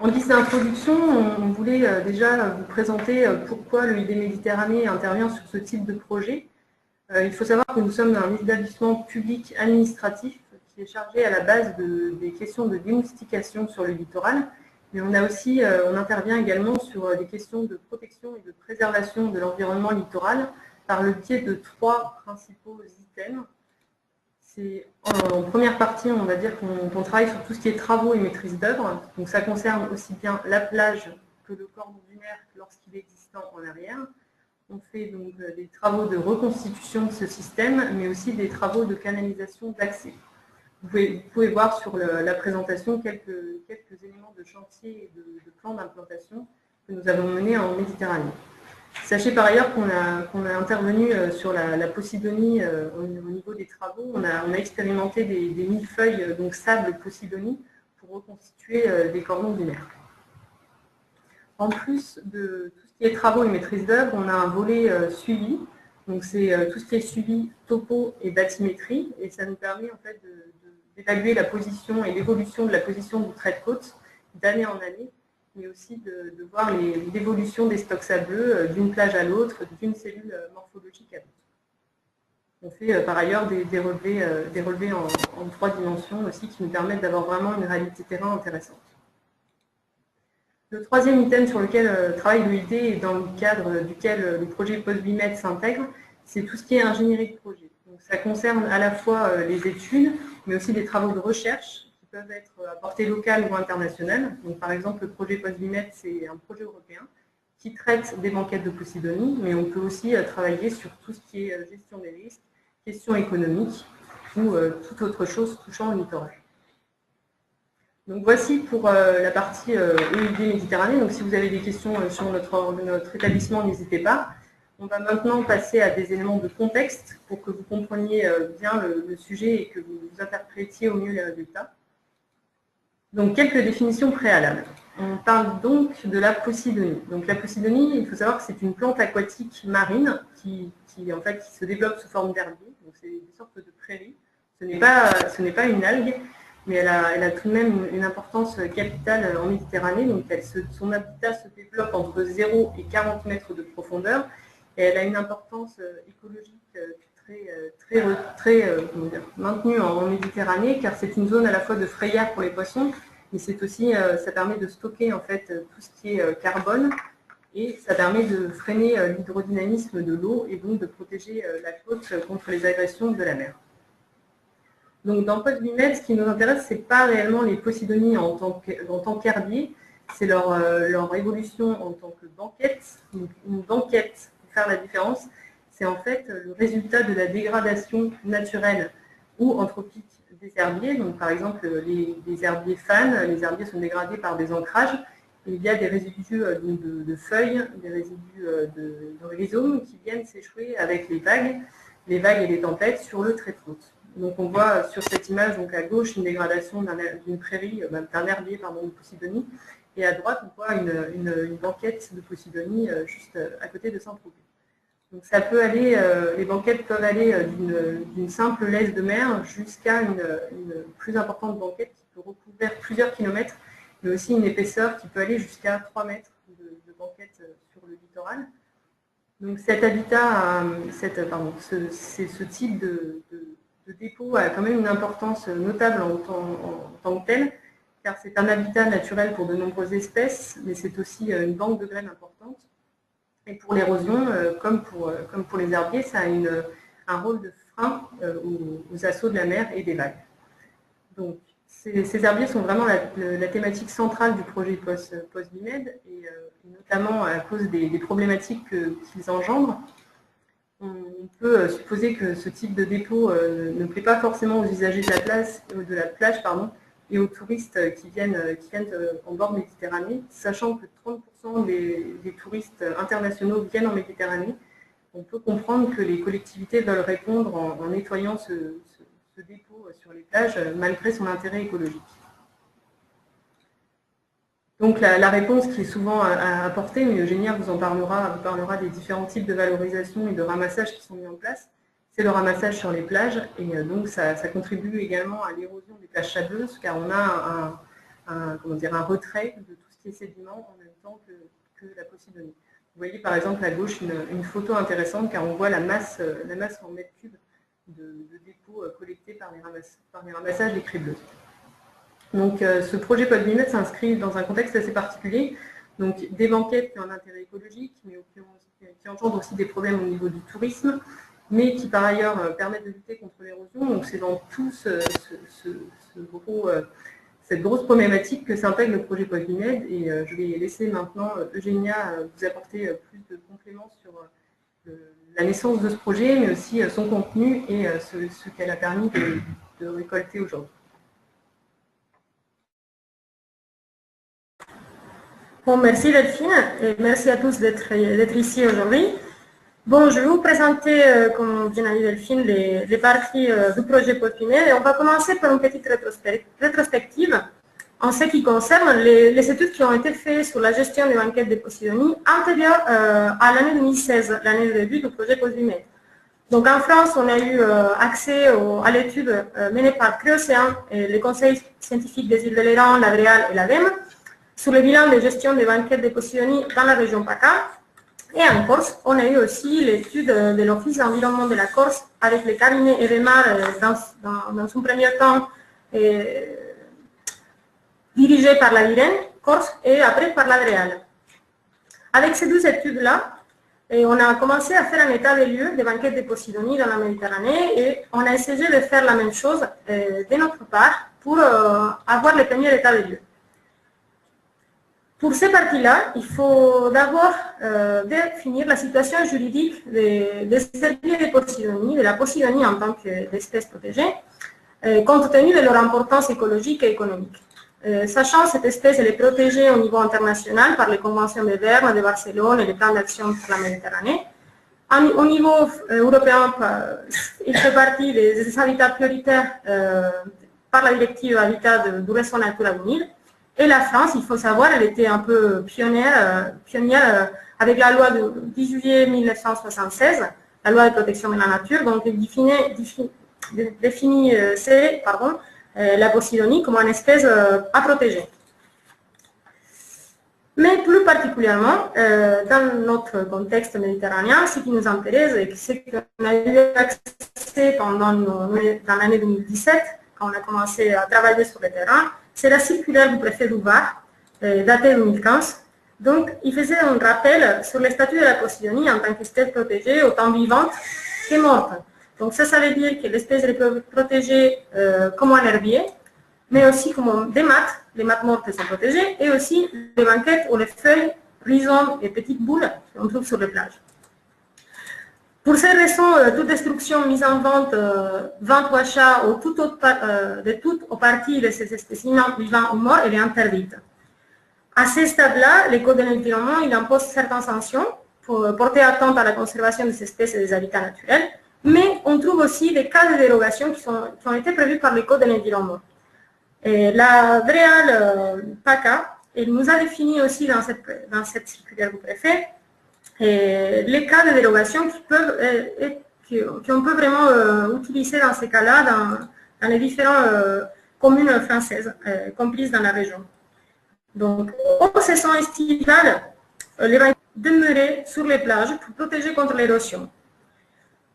En guise d'introduction, on voulait déjà vous présenter pourquoi l'EID Méditerranée intervient sur ce type de projet. Il faut savoir que nous sommes un établissement public administratif qui est chargé à la base des questions de démoustication sur le littoral, mais on intervient également sur des questions de protection et de préservation de l'environnement littoral par le biais de 3 principaux items. En première partie, on va dire qu'on travaille sur tout ce qui est travaux et maîtrise d'œuvre. Donc ça concerne aussi bien la plage que le cordon dunaire lorsqu'il est existant en arrière. On fait donc des travaux de reconstitution de ce système, mais aussi des travaux de canalisation d'accès. Vous pouvez voir sur la présentation quelques éléments de chantier et de plans d'implantation que nous avons menés en Méditerranée. Sachez par ailleurs qu'on a intervenu sur la Posidonie au niveau des travaux. On a expérimenté des millefeuilles, donc sable Posidonie, pour reconstituer des cordons dunaires. En plus de tout ce qui est travaux et maîtrise d'œuvre, on a un volet suivi. Donc c'est tout ce qui est suivi topo et bathymétrie, et ça nous permet en fait d'évaluer la position et l'évolution de la position du trait de côte d'année en année, mais aussi de voir l'évolution des stocks sableux d'une plage à l'autre, d'une cellule morphologique à l'autre. On fait par ailleurs des relevés en 3 dimensions aussi qui nous permettent d'avoir vraiment une réalité terrain intéressante. Le troisième item sur lequel travaille l'EID et dans le cadre duquel le projet PostBIMED s'intègre, c'est tout ce qui est ingénierie de projet. Donc, ça concerne à la fois les études, mais aussi des travaux de recherche qui peuvent être à portée locale ou internationale. Donc, par exemple, le projet PostBIMED, c'est un projet européen qui traite des banquettes de Posidonie, mais on peut aussi travailler sur tout ce qui est gestion des risques, questions économiques ou toute autre chose touchant le littoral. Donc voici pour la partie EID Méditerranée. Donc si vous avez des questions sur notre établissement, n'hésitez pas. On va maintenant passer à des éléments de contexte pour que vous compreniez bien le sujet et que vous interprétiez au mieux les résultats. Donc quelques définitions préalables. On parle donc de la Posidonie. Donc la Posidonie, il faut savoir que c'est une plante aquatique marine qui se développe sous forme d'herbier. Donc c'est des sortes de prairies. Ce n'est pas une algue, mais elle a tout de même une importance capitale en Méditerranée. Donc son habitat se développe entre 0 et 40 mètres de profondeur, et elle a une importance écologique très maintenue en Méditerranée, car c'est une zone à la fois de frayère pour les poissons, mais c'est aussi, ça permet de stocker en fait tout ce qui est carbone, et ça permet de freiner l'hydrodynamisme de l'eau et donc de protéger la côte contre les agressions de la mer. Donc dans PostBIMED, ce qui nous intéresse, ce n'est pas réellement les Posidonies en tant qu'herbier, c'est leur évolution en tant que banquette. Une banquette, pour faire la différence, c'est en fait le résultat de la dégradation naturelle ou anthropique des herbiers. Donc par exemple, les herbiers fans, les herbiers sont dégradés par des ancrages. Et il y a des résidus de feuilles, des résidus de rhizomes qui viennent s'échouer avec les vagues et les tempêtes sur le trait de côte. Donc on voit sur cette image, donc à gauche, une dégradation d'une prairie, d'un herbier, de Posidonie, et à droite, on voit une banquette de Posidonie juste à côté de Saint-Tropez. Donc ça peut aller, les banquettes peuvent aller d'une simple laisse de mer jusqu'à une plus importante banquette qui peut recouvrir plusieurs kilomètres, mais aussi une épaisseur qui peut aller jusqu'à 3 mètres de banquette sur le littoral. Donc cet habitat, ce type de dépôt a quand même une importance notable en tant que tel, car c'est un habitat naturel pour de nombreuses espèces, mais c'est aussi une banque de graines importante. Et pour l'érosion, comme pour les herbiers, ça a un rôle de frein aux assauts de la mer et des vagues. Donc ces herbiers sont vraiment la thématique centrale du projet PostBIMED, et notamment à cause des problématiques qu'ils engendrent. On peut supposer que ce type de dépôt ne plaît pas forcément aux usagers de la plage et aux touristes qui viennent en bord Méditerranée, sachant que 30% des touristes internationaux viennent en Méditerranée. On peut comprendre que les collectivités veulent répondre en nettoyant ce dépôt sur les plages, malgré son intérêt écologique. Donc la réponse qui est souvent apportée, mais Eugénia vous parlera des différents types de valorisation et de ramassage qui sont mis en place, c'est le ramassage sur les plages, et donc ça contribue également à l'érosion des plages sableuses, car on a un retrait de tout ce ce qui est sédiment en même temps que la Posidonie. Vous voyez par exemple à gauche une photo intéressante car on voit la masse en mètres cubes de dépôts collectés par les ramassages des craies bleues. Donc ce projet PodMimet s'inscrit dans un contexte assez particulier, donc des banquettes qui ont un intérêt écologique, mais qui engendrent aussi des problèmes au niveau du tourisme, mais qui par ailleurs permettent de lutter contre l'érosion. Donc c'est dans tout cette grosse problématique que s'intègre le projet PodMimet, et je vais laisser maintenant Eugénia vous apporter plus de compléments sur la naissance de ce projet, mais aussi son contenu et ce qu'elle a permis de récolter aujourd'hui. Bon, merci Delphine, et merci à tous d'être ici aujourd'hui. Bon, je vais vous présenter, comme vient de dire Delphine, les parties du projet PodMimet, et on va commencer par une petite rétrospective en ce qui concerne les études qui ont été faites sur la gestion des banquettes de Posidonie antérieures à l'année 2016, l'année de début du projet PodMimet. Donc en France, on a eu accès à l'étude menée par Créocéan et les conseils scientifiques des îles de Léron, l'Adréal et l'ADEME sur le bilan de gestion des banquettes de Posidonie dans la région PACA. Et en Corse, on a eu aussi l'étude de l'Office d'environnement de la Corse avec les cabinets EDEMAR dans un premier temps dirigé par la Viren, Corse, et après par l'Adréal. Avec ces deux études-là, on a commencé à faire un état des lieux des banquettes de Posidonie dans la Méditerranée, et on a essayé de faire la même chose de notre part pour avoir le premier état des lieux. Pour ces parties-là, il faut d'abord définir la situation juridique des services de Posidonie, de la Posidonie en tant qu'espèce protégée, compte tenu de leur importance écologique et économique. Sachant que cette espèce elle est protégée au niveau international par les conventions de Berne, de Barcelone et les plans d'action pour la Méditerranée. Au niveau européen, il fait partie des habitats prioritaires par la directive Habitat du réseau Natura 2000. Et la France, il faut savoir, elle était un peu pionnière avec la loi du 10 juillet 1976, la loi de protection de la nature, donc elle définissait la Posidonie comme une espèce à protéger. Mais plus particulièrement, dans notre contexte méditerranéen, ce qui nous intéresse et ce qu'on a eu accès dans l'année 2017, quand on a commencé à travailler sur le terrain, c'est la circulaire du préfet du Var, datée de 2015. Donc, il faisait un rappel sur le statut de la Posidonie en tant qu'espèce protégée, autant vivante que morte. Donc, ça veut dire que l'espèce est protégée comme un herbier, mais aussi comme des mattes. Les mattes mortes sont protégées, et aussi les banquettes où les feuilles, rhizomes et petites boules qu'on trouve sur les plages. Pour ces raisons, toute destruction, mise en vente, vente ou achat ou de toute ou partie de ces spécimens vivants ou morts, elle est interdite. À ce stade-là, le Code de l'environnement impose certaines sanctions pour porter atteinte à la conservation des espèces et des habitats naturels, mais on trouve aussi des cas de dérogation qui ont été prévus par le Code de l'environnement. La Adréal PACA, elle nous a défini aussi dans cette circulaire du préfet les cas de dérogation qu'on peut vraiment utiliser dans ces cas-là dans les différentes communes françaises comprises dans la région. Donc, en saison estivale, les banquettes demeuraient sur les plages pour protéger contre l'érosion.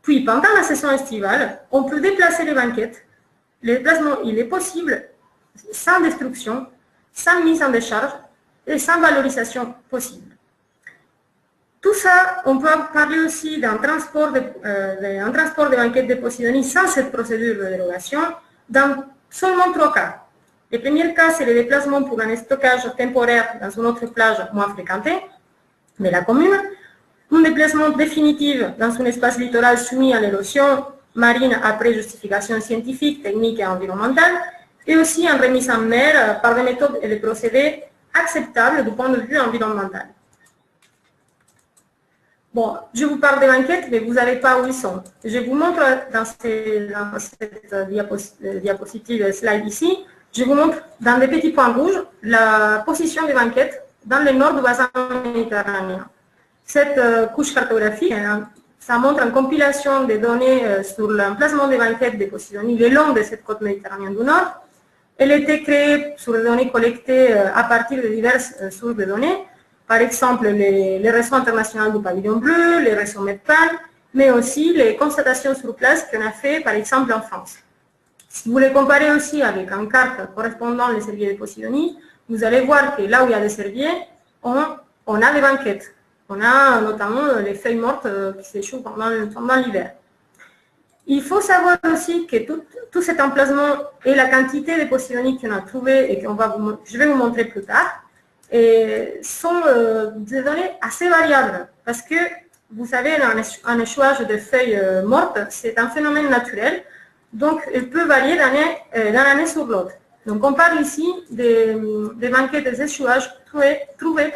Puis, pendant la saison estivale, on peut déplacer les banquettes. Le déplacement, il est possible sans destruction, sans mise en décharge et sans valorisation possible. Tout ça, on peut parler aussi d'un transport de banquettes de Posidonie sans cette procédure de dérogation dans seulement 3 cas. Le premier cas, c'est le déplacement pour un stockage temporaire dans une autre plage moins fréquentée de la commune, un déplacement définitif dans un espace littoral soumis à l'érosion marine après justification scientifique, technique et environnementale, et aussi en remise en mer par des méthodes et des procédés acceptables du point de vue environnemental. Bon, je vous parle des banquettes, mais vous ne savez pas où ils sont. Je vous montre dans cette diapositive slide ici, je vous montre dans des petits points rouges la position des banquettes dans le nord du bassin méditerranéen. Cette couche cartographique, ça montre une compilation des données sur l'emplacement des banquettes de Posidonie le long de cette côte méditerranéenne du Nord. Elle était créée sur les données collectées à partir de diverses sources de données, par exemple les réseaux internationaux du pavillon bleu, les réseaux MEDPAN, mais aussi les constatations sur place qu'on a fait par exemple en France. Si vous les comparez aussi avec une carte correspondant les cerviers de Posidonie, vous allez voir que là où il y a des cerviers, on a des banquettes. On a notamment les feuilles mortes qui s'échouent pendant l'hiver. Il faut savoir aussi que tout cet emplacement et la quantité de Posidonies qu'on a trouvées et que je vais vous montrer plus tard, sont des données assez variables parce que, vous savez, un échouage de feuilles mortes, c'est un phénomène naturel, donc il peut varier d'une année sur l'autre. Donc on parle ici des banquettes des échouages trouvés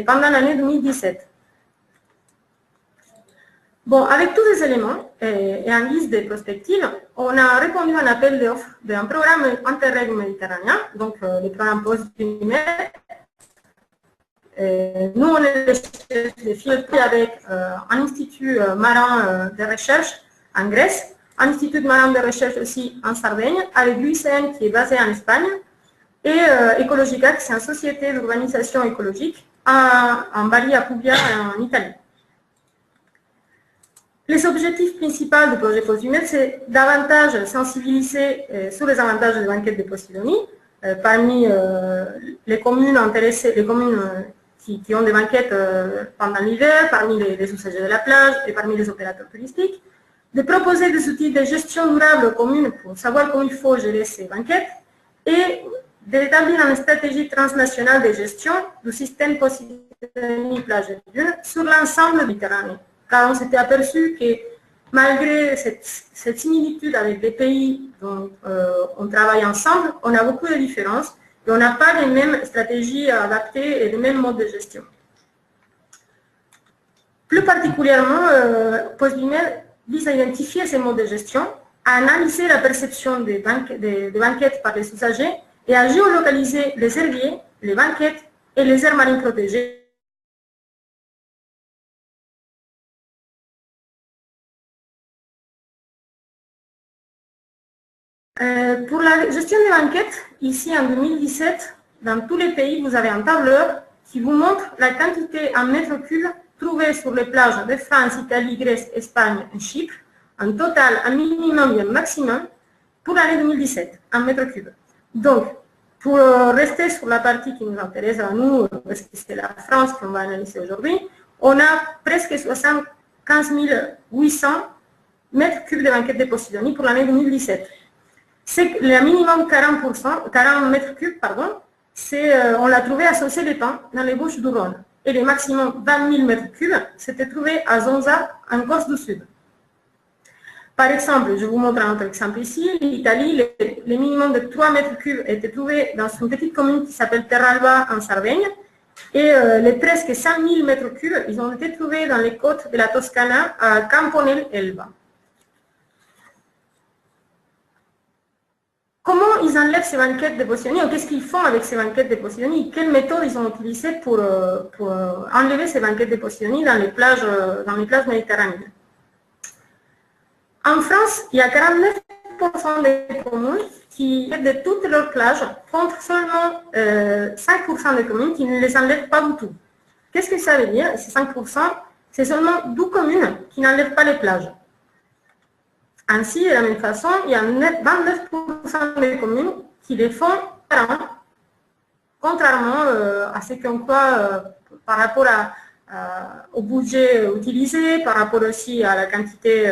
pendant l'année 2017. Bon, avec tous ces éléments et en guise de prospective, on a répondu à un appel d'offres d'un programme Interreg méditerranéen, donc le programme post-primaire. Nous, on est les filles avec un institut marin de recherche en Grèce, un institut marin de recherche aussi en Sardaigne, avec l'UICN qui est basé en Espagne, et Ecologica, qui est une société d'urbanisation écologique en Bari, à Puglia, en Italie. Les objectifs principaux du projet Posidumètre, c'est davantage sensibiliser sur les avantages des banquettes de Posidonie parmi les communes intéressées, les communes qui ont des banquettes pendant l'hiver, parmi les usagers de la plage et parmi les opérateurs touristiques, de proposer des outils de gestion durable aux communes pour savoir comment il faut gérer ces banquettes et d'établir une stratégie transnationale de gestion du système Posidonie plage et dune sur l'ensemble de la Méditerranée. Car on s'était aperçu que malgré cette similitude avec des pays dont on travaille ensemble, on a beaucoup de différences et on n'a pas les mêmes stratégies à adapter et les mêmes modes de gestion. Plus particulièrement, Posidumètre vise à identifier ces modes de gestion, à analyser la perception des banquettes par les usagers et à géolocaliser les herbiers, les banquettes et les aires marines protégées. Pour la gestion des banquettes, ici en 2017, dans tous les pays, vous avez un tableur qui vous montre la quantité en mètres cubes trouvée sur les plages de France, Italie, Grèce, Espagne et Chypre, en total, un minimum et un maximum, pour l'année 2017, en mètres cubes. Donc, pour rester sur la partie qui nous intéresse à nous, parce que c'est la France qu'on va analyser aujourd'hui, on a presque 75 800 mètres cubes de banquettes de Posidonie pour l'année 2017. C'est le minimum 40 mètres cubes, on l'a trouvé à Saucé-les-Pins, dans les Bouches du Rhône. Et le maximum 20 000 mètres cubes, c'était trouvé à Zonza, en Corse du Sud. Par exemple, je vous montre un autre exemple ici, l'Italie, le minimum de 3 mètres cubes était trouvé dans une petite commune qui s'appelle Terralba, en Sardaigne. Et les presque 100 000 mètres cubes, ils ont été trouvés dans les côtes de la Toscana, à Camponel-Elba. Comment ils enlèvent ces banquettes de Posidonie ou qu'est-ce qu'ils font avec ces banquettes de Posidonie? Quelles méthodes ils ont utilisées pour enlever ces banquettes de Posidonie dans les plages méditerranéennes? En France, il y a 49% des communes qui, de toutes leurs plages, contre seulement 5% des communes qui ne les enlèvent pas du tout. Qu'est-ce que ça veut dire? Ces 5%, c'est seulement 12 communes qui n'enlèvent pas les plages. Ainsi, de la même façon, il y a 29% des communes qui les font par an, contrairement à ce qu'on croit par rapport au budget utilisé, par rapport aussi à la quantité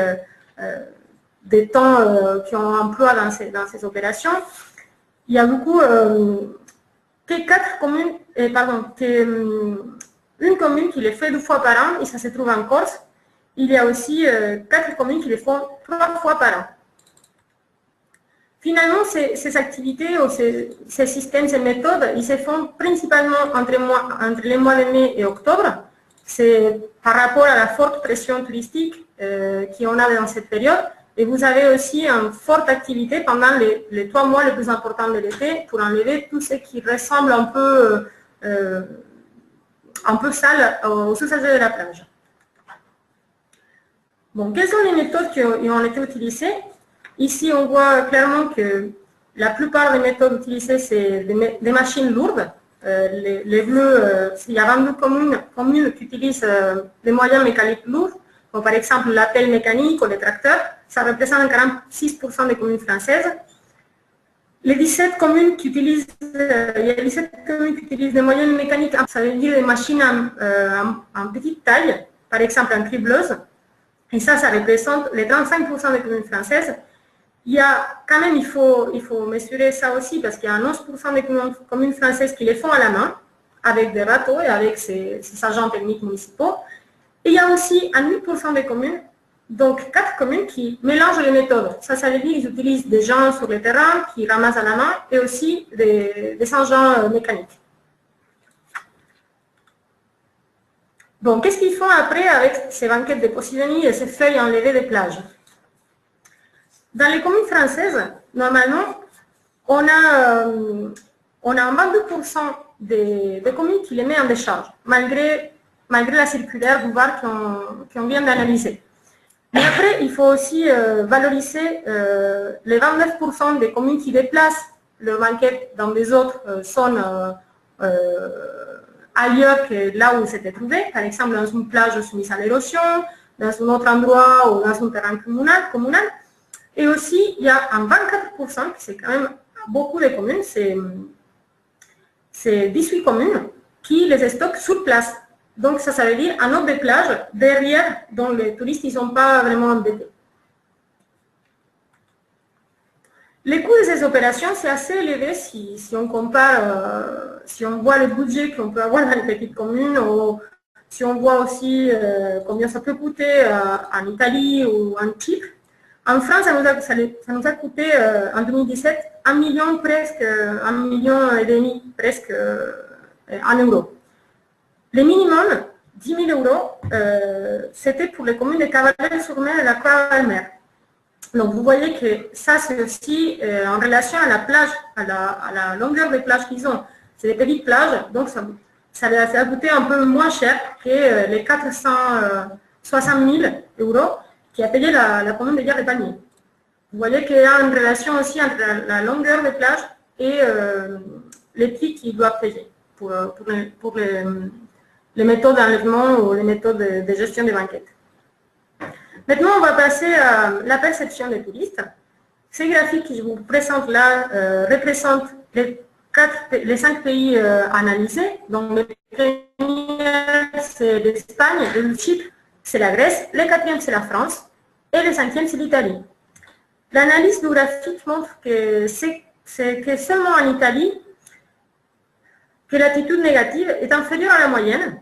de temps qu'on emploie dans ces opérations. Il y a beaucoup que 4 communes, une commune qui les fait 2 fois par an, et ça se trouve en Corse. Il y a aussi 4 communes qui les font 3 fois par an. Finalement, ces activités ou ces systèmes, ces méthodes, ils se font principalement entre les mois de mai et octobre. C'est par rapport à la forte pression touristique qu'on a dans cette période. Et vous avez aussi une forte activité pendant les 3 mois les plus importants de l'été pour enlever tout ce qui ressemble un peu sale aux usagers de la plage. Bon, quelles sont les méthodes qui ont été utilisées? Ici, on voit clairement que la plupart des méthodes utilisées, c'est des machines lourdes. Les bleus, il y a 22 communes qui utilisent des moyens mécaniques lourds, comme par exemple la pelle mécanique ou les tracteurs. Ça représente 46% des communes françaises. Les 17 communes qui utilisent, il y a 17 communes qui utilisent des moyens mécaniques, ça veut dire des machines en petite taille, par exemple en cribleuse. Et ça représente les 35% des communes françaises. Il y a quand même, il faut mesurer ça aussi parce qu'il y a 11% des communes françaises qui les font à la main, avec des râteaux et avec ces agents techniques municipaux. Et il y a aussi 8% des communes, donc 4 communes qui mélangent les méthodes. Ça veut dire qu'ils utilisent des gens sur le terrain qui ramassent à la main et aussi des engins mécaniques. Bon, qu'est-ce qu'ils font après avec ces banquettes de Posidonie et ces feuilles enlevées des plages? Dans les communes françaises, normalement, on a 22% des communes qui les mettent en décharge, malgré la circulaire Bouvard qu'on vient d'analyser. Mais après, il faut aussi valoriser les 29% des communes qui déplacent leurs banquettes dans des autres zones ailleurs que là où c'était trouvé, par exemple dans une plage soumise à l'érosion, dans un autre endroit ou dans un terrain communal. Et aussi, il y a un 24%, c'est quand même beaucoup de communes, c'est 18 communes qui les stockent sur place. Donc ça veut dire un autre des plages derrière dont les touristes ne sont pas vraiment embêtés. Les coûts de ces opérations, c'est assez élevé si on compare, si on voit le budget qu'on peut avoir dans les petites communes, ou si on voit aussi combien ça peut coûter en Italie ou en Chypre. En France, ça nous a coûté en 2017 1 million presque, 1,5 million presque en euros. Le minimum, 10 000 euros, c'était pour les communes de Cavaillon-sur-Mer et la Croix-Mer. Donc vous voyez que ça c'est aussi en relation à la plage, à la longueur des plages qu'ils ont. C'est des petites plages, donc ça a coûté un peu moins cher que les 460 000 euros qui a payé la commune de Gare-des-Paniers. Vous voyez qu'il y a une relation aussi entre la longueur des plages et les prix qu'ils doivent payer pour les méthodes d'enlèvement ou les méthodes de gestion des banquettes. Maintenant, on va passer à la perception des touristes. Ces graphiques que je vous présente là représentent les 5 pays analysés. Donc, le premier, c'est l'Espagne, le Chypre, c'est la Grèce, le 4e, c'est la France, et le 5e, c'est l'Italie. L'analyse du graphique montre que c'est que seulement en Italie que l'attitude négative est inférieure à la moyenne,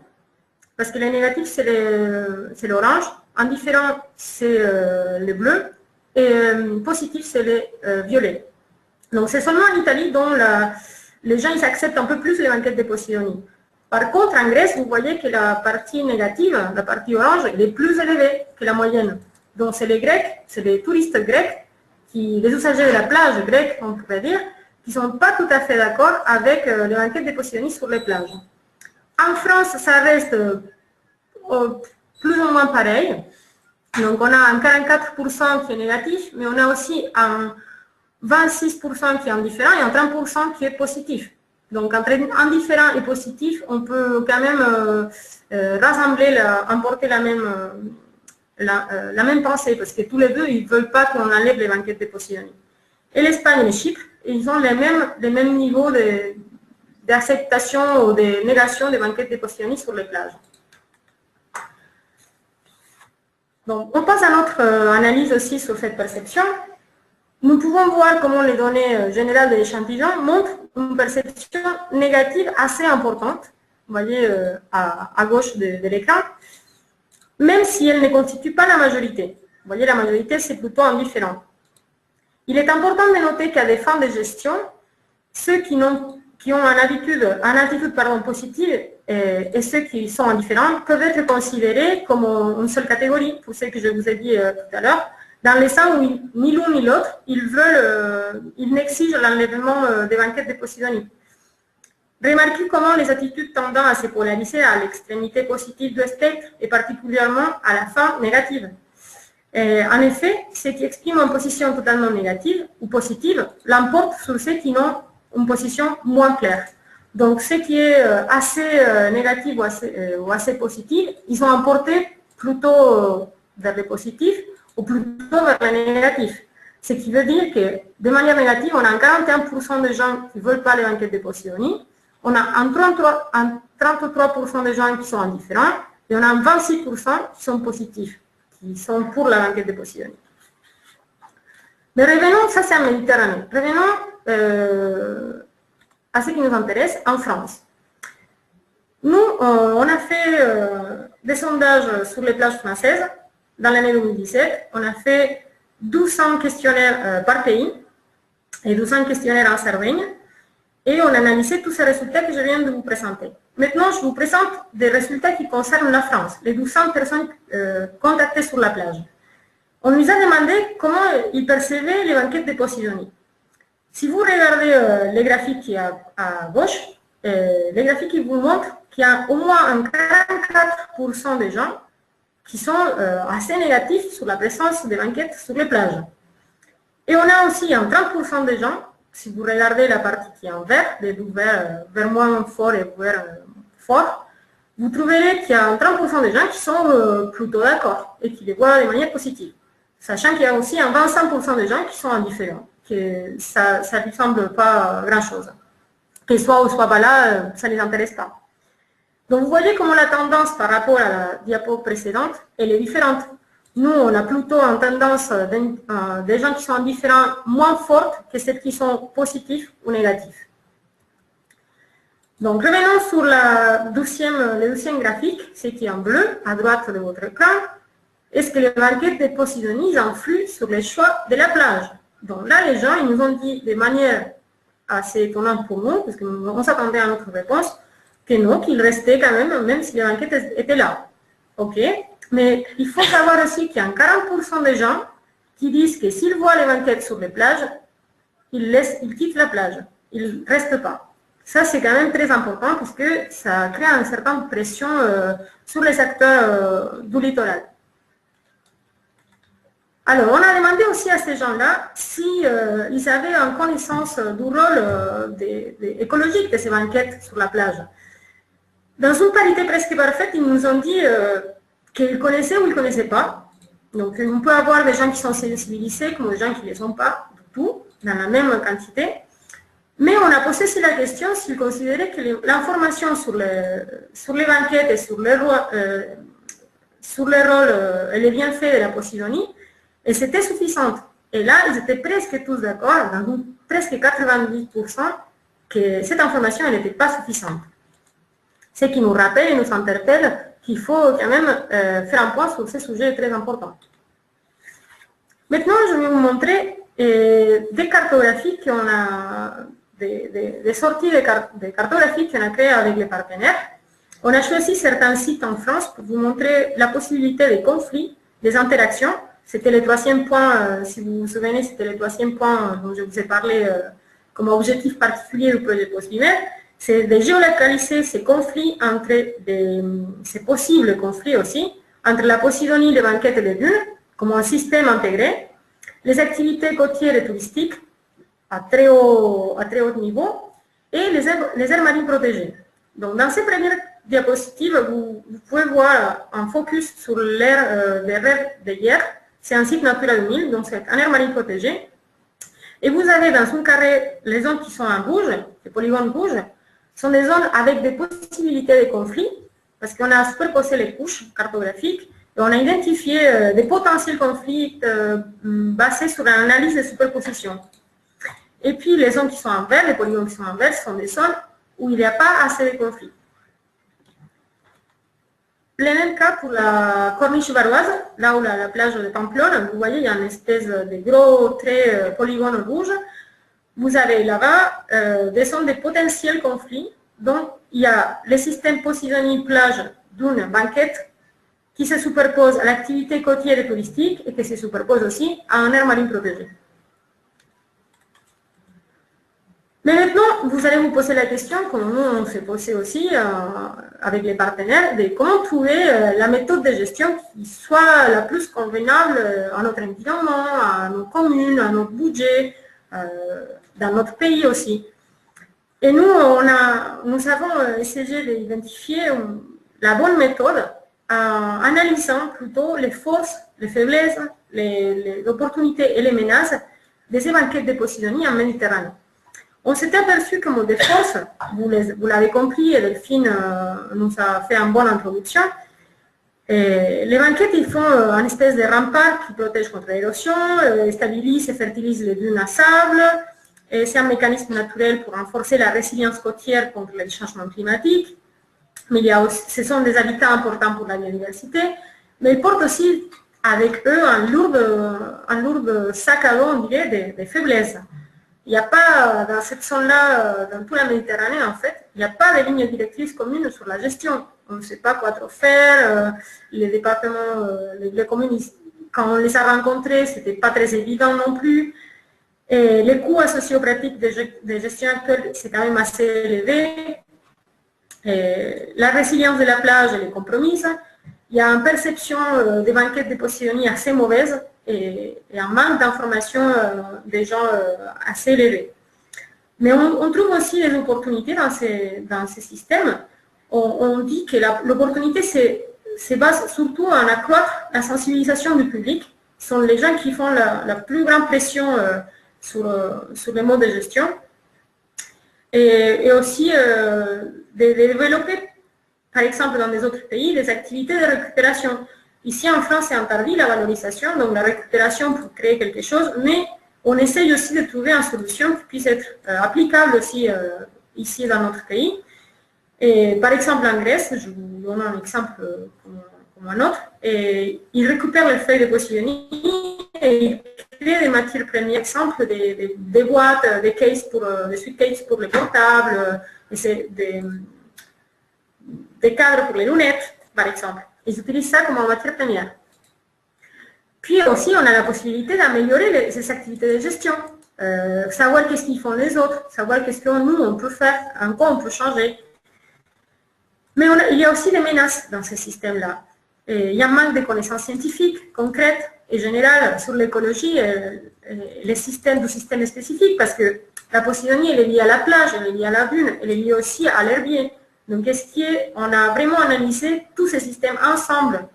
parce que le négatif, c'est l'orange, indifférent, c'est le bleu, et positif, c'est le violet. Donc, c'est seulement en Italie dont les gens ils acceptent un peu plus les banquettes de Posidonie. Par contre, en Grèce, vous voyez que la partie négative, la partie orange, elle est plus élevée que la moyenne. Donc, c'est les Grecs, c'est les touristes grecs, les usagers de la plage grecque, on pourrait dire, qui ne sont pas tout à fait d'accord avec les banquettes de Posidonie sur les plages. En France, ça reste plus ou moins pareil. Donc, on a un 44% qui est négatif, mais on a aussi un 26% qui est indifférent et un 30% qui est positif. Donc, entre indifférent et positif, on peut quand même rassembler, emporter la même pensée, parce que tous les deux, ils ne veulent pas qu'on enlève les banquettes de Posidonie. Et l'Espagne et le Chypre, ils ont les mêmes niveaux d'acceptation ou de négation des banquettes de Posidonie sur les plages. Donc, on passe à notre analyse aussi sur cette perception. Nous pouvons voir comment les données générales de l'échantillon montrent une perception négative assez importante, vous voyez à gauche de l'écran, même si elle ne constitue pas la majorité. Vous voyez, la majorité, c'est plutôt indifférent. Il est important de noter qu'à des fins de gestion, ceux qui ont une attitude positive et ceux qui sont indifférents peuvent être considérés comme une seule catégorie, pour ce que je vous ai dit tout à l'heure, dans le sens où ni l'un ni l'autre, ils n'exigent l'enlèvement des banquettes de Posidonie. Remarquez comment les attitudes tendant à se polariser à l'extrémité positive du spectre et particulièrement à la fin négative. Et en effet, ce qui exprime une position totalement négative ou positive l'emporte sur ceux qui ont une position moins claire. Donc, ce qui est assez négatif ou assez positif, ils sont emportés plutôt vers le positif ou plutôt vers le négatif. Ce qui veut dire que, de manière négative, on a 41% de gens qui ne veulent pas les banquettes de Posidonie, on a un 33% de gens qui sont indifférents, et on a 26% qui sont positifs, qui sont pour la banquette de Posidonie. Mais revenons, ça c'est en Méditerranée, revenons à ce qui nous intéresse en France. Nous, on a fait des sondages sur les plages françaises dans l'année 2017. On a fait 1200 questionnaires par pays et 1200 questionnaires en Sardaigne. Et on a analysé tous ces résultats que je viens de vous présenter. Maintenant, je vous présente des résultats qui concernent la France, les 1200 personnes contactées sur la plage. On nous a demandé comment ils percevaient les banquettes de Posidonie. Si vous regardez les graphiques qui sont à gauche, les graphiques qui vous montrent qu'il y a au moins 44% des gens qui sont assez négatifs sur la présence des banquettes sur les plages. Et on a aussi 30% des gens, si vous regardez la partie qui est en vert, des bouts vert moins fort et vert fort, vous trouverez qu'il y a 30% des gens qui sont plutôt d'accord et qui les voient de manière positive. Sachant qu'il y a aussi 25% des gens qui sont indifférents, que ça ne lui semble pas grand-chose. Que soit ou soit pas là, ça ne les intéresse pas. Donc vous voyez comment la tendance par rapport à la diapo précédente, elle est différente. Nous, on a plutôt une tendance des gens qui sont indifférents moins forte que celles qui sont positifs ou négatifs. Donc revenons sur le 12e graphique, ce qui est en bleu, à droite de votre écran. Est-ce que les banquettes de Posidonie influent sur les choix de la plage? Donc là, les gens, ils nous ont dit de manière assez étonnante pour nous, parce qu'on s'attendait à notre réponse, que non, qu'il restait quand même si les banquettes étaient là. OK. Mais il faut savoir aussi qu'il y a 40% de gens qui disent que s'ils voient les banquettes sur les plages, ils quittent la plage, ils ne restent pas. Ça, c'est quand même très important parce que ça crée une certaine pression sur les acteurs du littoral. Alors, on a demandé aussi à ces gens-là s'ils avaient une connaissance du rôle écologique de ces banquettes sur la plage. Dans une parité presque parfaite, ils nous ont dit qu'ils connaissaient ou ils ne connaissaient pas. Donc, on peut avoir des gens qui sont sensibilisés comme des gens qui ne le sont pas du tout, dans la même quantité. Mais on a posé aussi la question s'ils considéraient que l'information sur les banquettes et sur le rôle et les bienfaits de la Posidonie, c'était suffisante. Et là, ils étaient presque tous d'accord, dans presque 90%, que cette information n'était pas suffisante. Ce qui nous rappelle et nous interpelle qu'il faut quand même faire un point sur ce sujet très important. Maintenant, je vais vous montrer des cartographies qu'on a, des sorties de cartographies qu'on a créées avec les partenaires. On a choisi certains sites en France pour vous montrer la possibilité des conflits, des interactions. C'était le troisième point, si vous vous souvenez, c'était le troisième point dont je vous ai parlé comme objectif particulier du projet Postlunaire. C'est de géolocaliser ces conflits ces possibles conflits aussi, entre la Posidonie, les banquettes et les dunes, comme un système intégré, les activités côtières et touristiques à très haut niveau, et les aires marines protégées. Donc, dans ces premières diapositives, vous pouvez voir un focus sur l'aire de Hyères. C'est un site Natura 2000, donc c'est une aire marine protégée. Et vous avez dans un carré les zones qui sont en rouge, les polygones rouges, sont des zones avec des possibilités de conflits, parce qu'on a superposé les couches cartographiques, et on a identifié des potentiels conflits basés sur une analyse de superposition. Et puis les zones qui sont en vert, les polygones qui sont en vert, sont des zones où il n'y a pas assez de conflits. Le même cas pour la corniche varoise, là où la plage de Pamplonne, vous voyez, il y a une espèce de gros trait polygone rouge. Vous avez là-bas des zones de potentiels conflits. Donc, il y a le système Posidonie-plage d'une banquette qui se superpose à l'activité côtière et touristique et qui se superpose aussi à un aire marine protégée. Mais maintenant, vous allez vous poser la question, comme nous on s'est posé aussi avec les partenaires, de comment trouver la méthode de gestion qui soit la plus convenable à notre environnement, à nos communes, à notre budget, dans notre pays aussi. Et nous, nous avons essayé d'identifier la bonne méthode en analysant plutôt les forces, les faiblesses, les opportunités et les menaces de ces banquettes de Posidonie en Méditerranée. On s'était aperçu que mot de force, vous l'avez compris, et Delphine nous a fait une bonne introduction. Et les banquettes, ils font une espèce de rempart qui protège contre l'érosion, stabilise et fertilise les dunes à sable. C'est un mécanisme naturel pour renforcer la résilience côtière contre les changements climatiques. Mais ce sont des habitats importants pour la biodiversité, mais ils portent aussi avec eux un lourd sac à dos, on dirait, de faiblesses. Il n'y a pas, dans cette zone-là, dans toute la Méditerranée, en fait, il n'y a pas de ligne directrice commune sur la gestion. On ne sait pas quoi trop faire. Les départements, les communes, quand on les a rencontrés, ce n'était pas très évident non plus. Et les coûts associés aux pratiques de gestion actuelles, c'est quand même assez élevé. Et la résilience de la plage, elle est compromise. Il y a une perception des banquettes de Posidonie assez mauvaise et un manque d'information des gens assez élevé. Mais on trouve aussi des opportunités dans ces systèmes. On dit que l'opportunité se base surtout en accroître la sensibilisation du public. Ce sont les gens qui font la plus grande pression sur les modes de gestion. Et aussi de développer, par exemple dans des autres pays, des activités de récupération. Ici en France, c'est interdit la valorisation, donc la récupération pour créer quelque chose, mais on essaye aussi de trouver une solution qui puisse être applicable aussi ici dans notre pays. Et par exemple en Grèce, je vous donne un exemple comme un autre, et ils récupèrent les feuilles de Posidonie et ils créent des matières premières, exemple des boîtes, des cases des suitcases pour les portables, des cadres pour les lunettes, par exemple. Ils utilisent ça comme matière première. Puis aussi, on a la possibilité d'améliorer ces activités de gestion, savoir qu'est-ce qu'ils font les autres, savoir qu'est-ce que nous, on peut faire, en quoi on peut changer. Mais il y a aussi des menaces dans ces systèmes-là. Il y a un manque de connaissances scientifiques, concrètes et générales sur l'écologie et les systèmes du système spécifique, parce que la Posidonie, elle est liée à la plage, elle est liée à la dune, elle est liée aussi à l'herbier. Donc, on a vraiment analysé tous ces systèmes ensemble.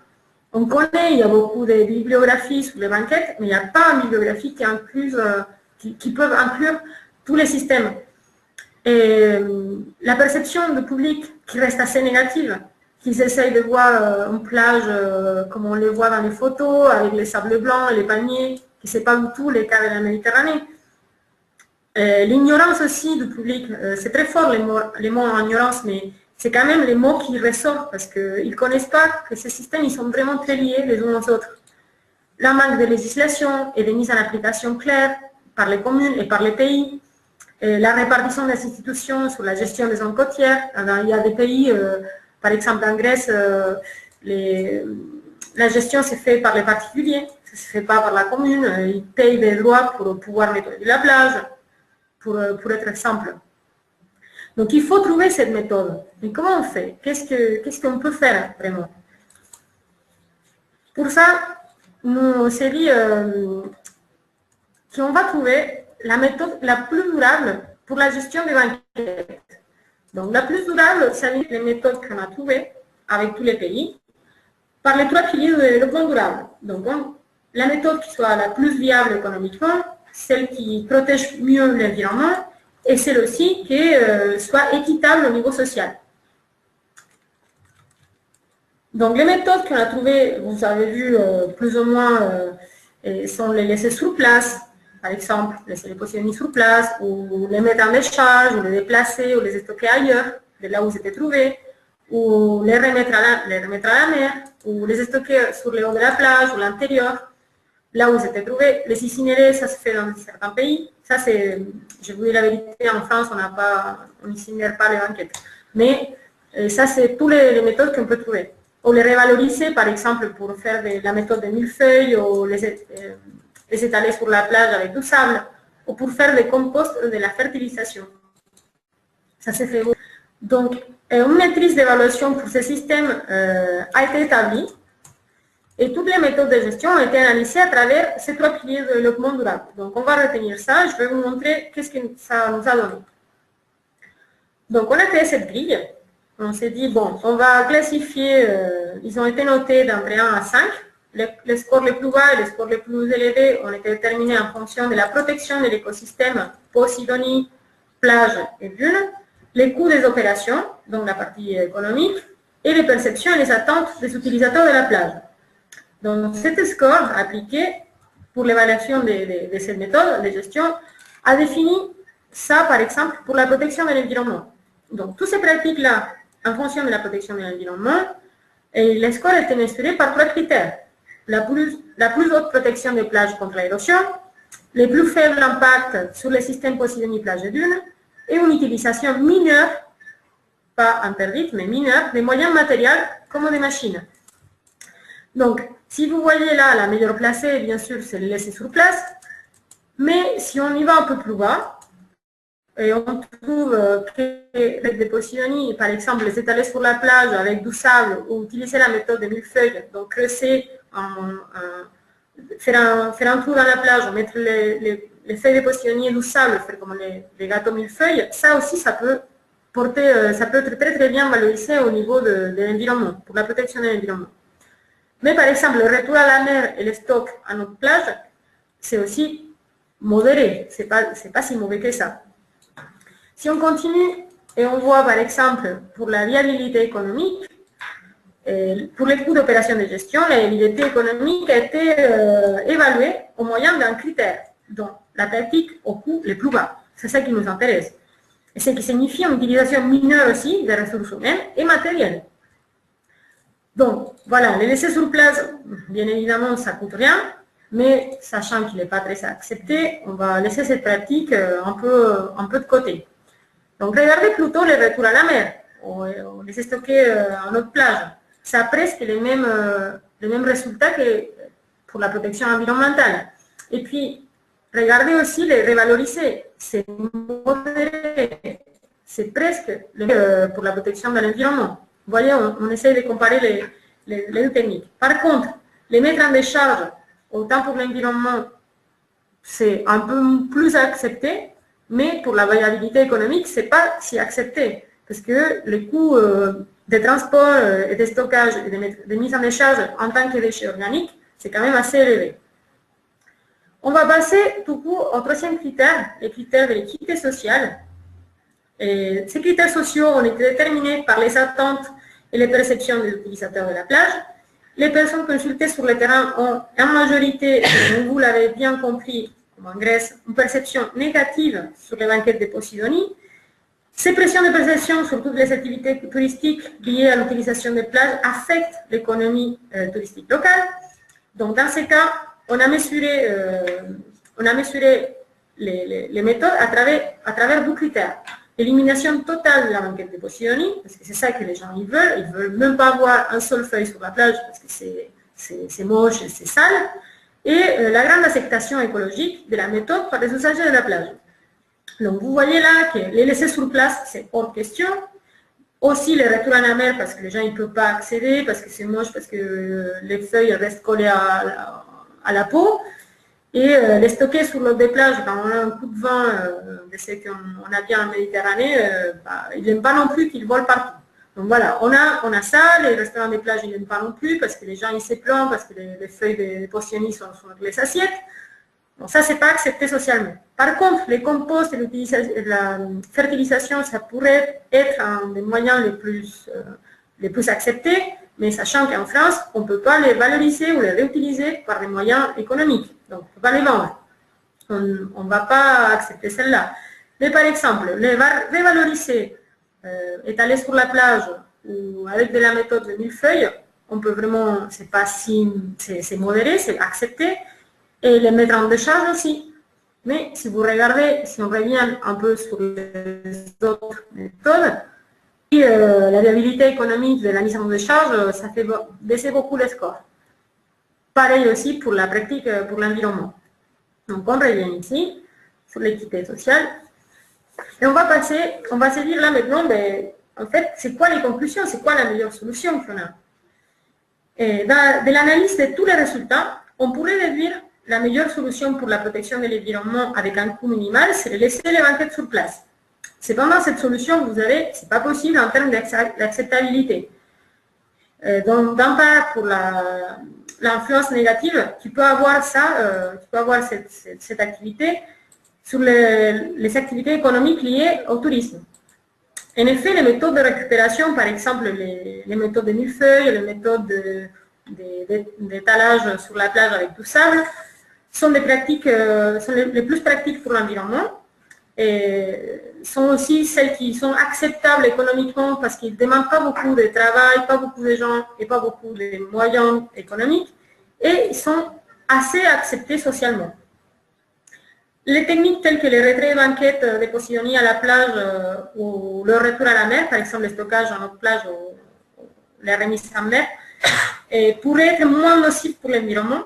On connaît, il y a beaucoup de bibliographies sur les banquettes, mais il n'y a pas une bibliographie qui peuvent inclure tous les systèmes. Et la perception du public qui reste assez négative, qu'ils essayent de voir une plage comme on le voit dans les photos, avec les sables blancs et les palmiers, qui ce n'est pas du tout le cas de la Méditerranée. L'ignorance aussi du public, c'est très fort les mots en ignorance, mais c'est quand même les mots qui ressortent parce qu'ils ne connaissent pas que ces systèmes ils sont vraiment très liés les uns aux autres. La manque de législation et de mise en application claire par les communes et par les pays, la répartition des institutions sur la gestion des zones côtières. Alors, il y a des pays, par exemple en Grèce, la gestion se fait par les particuliers, ça ne se fait pas par la commune, ils payent des droits pour pouvoir nettoyer la plage. Pour être simple. Donc, il faut trouver cette méthode. Mais comment on fait? Qu'est-ce qu'on peut faire vraiment? Pour ça, nous, on s'est dit qu'on va trouver la méthode la plus durable pour la gestion des banquettes. Donc, la plus durable, c'est les méthodes qu'on a trouvées avec tous les pays par les 3 piliers de développement durable. Donc, la méthode qui soit la plus viable économiquement, celle qui protège mieux l'environnement et celle aussi qui soit équitable au niveau social. Donc les méthodes qu'on a trouvées, vous avez vu plus ou moins, sont les laisser sur place, par exemple, laisser les Posidonie sur place, ou les mettre en décharge, ou les déplacer, ou les stocker ailleurs, de là où ils étaient trouvés, ou les remettre à la mer, ou les stocker sur le haut de la plage, ou l'intérieur. Là où ils étaient trouvés, les incinérer, ça se fait dans certains pays. Ça, c'est, je vous dis la vérité, en France, on n'incinère pas les banquettes. Mais ça, c'est toutes les méthodes qu'on peut trouver. Ou les revaloriser, par exemple, pour faire la méthode de millefeuille, ou les étaler sur la plage avec du sable, ou pour faire des composts de la fertilisation. Ça s'est fait. Donc, une matrice d'évaluation pour ce système a été établie et toutes les méthodes de gestion ont été analysées à travers ces 3 piliers de développement durable. Donc, on va retenir ça. Je vais vous montrer qu'est-ce que ça nous a donné. Donc, on a créé cette grille. On s'est dit, bon, on va classifier, ils ont été notés d'entrée 1 à 5. Les scores les plus bas et les scores les plus élevés ont été déterminés en fonction de la protection de l'écosystème Posidonie, plage et dunes, les coûts des opérations, donc la partie économique, et les perceptions et les attentes des utilisateurs de la plage. Donc, cet score appliqué pour l'évaluation de cette méthode de gestion a défini ça, par exemple, pour la protection de l'environnement. Donc, toutes ces pratiques-là, en fonction de la protection de l'environnement, les scores étaient mesurés par 3 critères. La plus haute protection des plages contre l'érosion, les plus faibles impacts sur les systèmes Posidonie, plage et dunes, et une utilisation mineure, pas interdite, mais mineure, des moyens matériels comme des machines. Donc, si vous voyez là, la meilleure placée, bien sûr, c'est le laisser sur place. Mais si on y va un peu plus bas, et on trouve que des Posidonie, par exemple, les étaler sur la plage avec du sable ou utiliser la méthode de millefeuille, donc creuser, faire un trou dans la plage, mettre les feuilles de Posidonie et du sable, faire comme les gâteaux millefeuilles, ça aussi, ça peut être très très bien valorisé au niveau de l'environnement, pour la protection de l'environnement. Mais par exemple, le retour à la mer et le stock à notre plage, c'est aussi modéré, c'est pas si mauvais que ça. Si on continue et on voit par exemple pour la viabilité économique, pour les coûts d'opération de gestion, la viabilité économique a été évaluée au moyen d'un critère, donc la pratique au coût le plus bas. C'est ça qui nous intéresse. Et ce qui signifie une utilisation mineure aussi des ressources humaines et matérielles. Donc, voilà, les laisser sur place, bien évidemment, ça ne coûte rien, mais sachant qu'il n'est pas très accepté, on va laisser cette pratique un peu de côté. Donc, regardez plutôt les retours à la mer, ou les stocker à notre plage. Ça a presque les mêmes résultats que pour la protection environnementale. Et puis, regardez aussi les revaloriser. C'est modéré, c'est presque pour la protection de l'environnement. Vous voyez, on essaie de comparer les deux techniques. Par contre, les mettre en décharge, autant pour l'environnement, c'est un peu plus accepté, mais pour la viabilité économique, ce n'est pas si accepté. Parce que le coût de transport et de stockage et de mise en décharge en tant que déchets organiques, c'est quand même assez élevé. On va passer tout coup au 3e critère, les critères de l'équité sociale. Et ces critères sociaux ont été déterminés par les attentes et les perceptions des utilisateurs de la plage. Les personnes consultées sur le terrain ont en majorité, comme vous l'avez bien compris, comme en Grèce, une perception négative sur les banquettes de Posidonie. Ces pressions de perception sur toutes les activités touristiques liées à l'utilisation des plages affectent l'économie touristique locale. Donc, dans ces cas, on a mesuré les méthodes à travers 2 critères. L'élimination totale de la banquette de Posidonie, parce que c'est ça que les gens ils veulent même pas avoir un seul feuille sur la plage parce que c'est moche et c'est sale, et la grande acceptation écologique de la méthode par les usagers de la plage. Donc vous voyez là que les laisser sur place, c'est hors question. Aussi les retours à la mer parce que les gens ne peuvent pas accéder, parce que c'est moche, parce que les feuilles restent collées à la peau. Et les stocker sur l'eau des plages, quand on a un coup de vent de ce qu'on a bien en Méditerranée, ils n'aiment pas non plus qu'ils volent partout. Donc voilà, on a ça, les restaurants des plages, ils n'aiment pas non plus parce que les gens ils se plaignent, parce que les feuilles de Posidonie sont sur les assiettes. Donc ça, c'est pas accepté socialement. Par contre, les composts et la fertilisation, ça pourrait être un des moyens les plus acceptés, mais sachant qu'en France, on ne peut pas les valoriser ou les réutiliser par des moyens économiques. Donc, on ne peut pas les vendre. On ne va pas accepter celle-là. Mais par exemple, les revaloriser, étaler sur la plage ou avec de la méthode de millefeuille, on peut vraiment, c'est modéré, c'est accepté, et les mettre en décharge aussi. Mais si vous regardez, si on revient un peu sur les autres méthodes, la viabilité économique de la mise en décharge, ça fait baisser beaucoup les scores. Pareil aussi pour la pratique pour l'environnement. Donc on revient ici sur l'équité sociale. Et on va se dire là maintenant, ben, en fait, c'est quoi les conclusions, c'est quoi la meilleure solution qu'on a. Et de l'analyse de tous les résultats, on pourrait déduire la meilleure solution pour la protection de l'environnement avec un coût minimal, c'est de laisser les banquettes sur place. Cependant, cette solution, vous savez, ce n'est pas possible en termes d'acceptabilité. Donc, d'un part, pour l'influence négative, tu peux avoir cette activité sur les activités économiques liées au tourisme. En effet, les méthodes de récupération, par exemple les méthodes de millefeuille, les méthodes d'étalage sur la plage avec du sable, sont des pratiques, sont les plus pratiques pour l'environnement et sont aussi celles qui sont acceptables économiquement parce qu'ils ne demandent pas beaucoup de travail, pas beaucoup de gens et pas beaucoup de moyens économiques et ils sont assez acceptés socialement. Les techniques telles que les retraits de banquettes de Posidonie à la plage ou le retour à la mer, par exemple le stockage en notre plage ou la remise en mer, pourraient être moins nocifs pour l'environnement,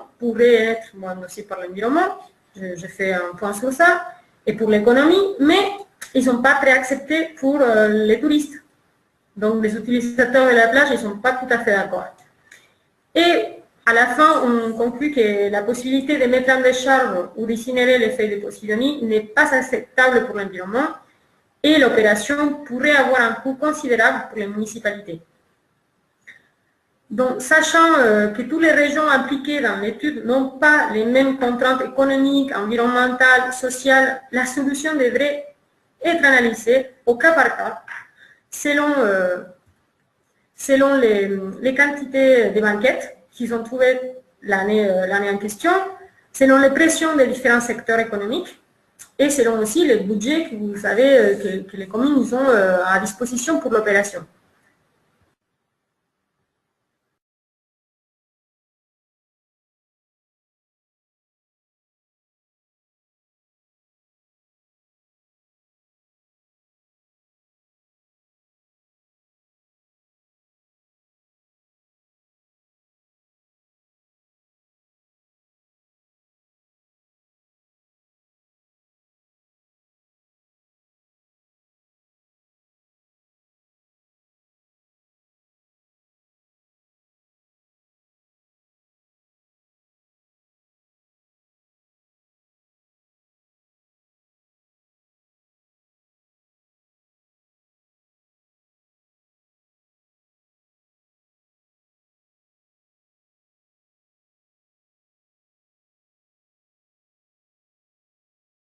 je fais un point sur ça, et pour l'économie, mais ils ne sont pas très acceptés pour les touristes. Donc les utilisateurs de la plage, ils ne sont pas tout à fait d'accord. Et à la fin, on conclut que la possibilité de mettre en décharge ou d'incinérer les feuilles de Posidonie n'est pas acceptable pour l'environnement et l'opération pourrait avoir un coût considérable pour les municipalités. Donc, sachant que toutes les régions impliquées dans l'étude n'ont pas les mêmes contraintes économiques, environnementales, sociales, la solution devrait être analysée au cas par cas, selon les quantités de banquettes qu'ils ont trouvées l'année en question, selon les pressions des différents secteurs économiques et selon aussi les budgets que vous savez que les communes ont à disposition pour l'opération.